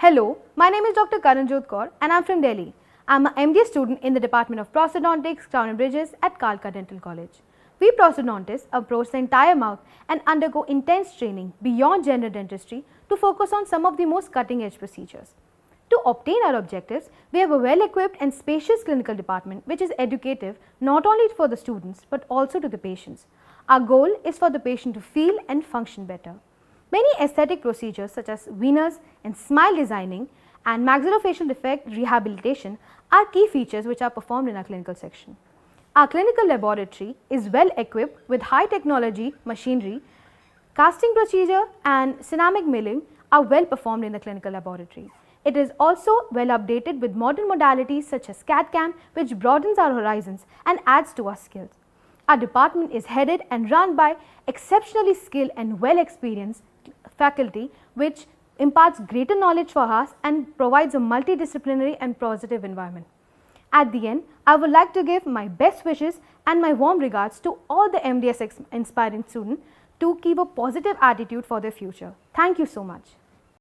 Hello, my name is Dr. Karanjot Singh and I am from Delhi. I am an MDS student in the Department of Prosthodontics, Crown and Bridges at Kalka Dental College. We prosthodontists approach the entire mouth and undergo intense training beyond general dentistry to focus on some of the most cutting-edge procedures. To obtain our objectives, we have a well-equipped and spacious clinical department which is educative not only for the students but also to the patients. Our goal is for the patient to feel and function better. Many aesthetic procedures such as veneers and smile designing and maxillofacial defect rehabilitation are key features which are performed in our clinical section. Our clinical laboratory is well equipped with high technology machinery. Casting procedure and ceramic milling are well performed in the clinical laboratory. It is also well updated with modern modalities such as CAD/CAM, which broadens our horizons and adds to our skills. Our department is headed and run by exceptionally skilled and well experienced faculty which imparts greater knowledge for us and provides a multidisciplinary and positive environment. At the end, I would like to give my best wishes and my warm regards to all the MDS inspiring students to keep a positive attitude for their future. Thank you so much.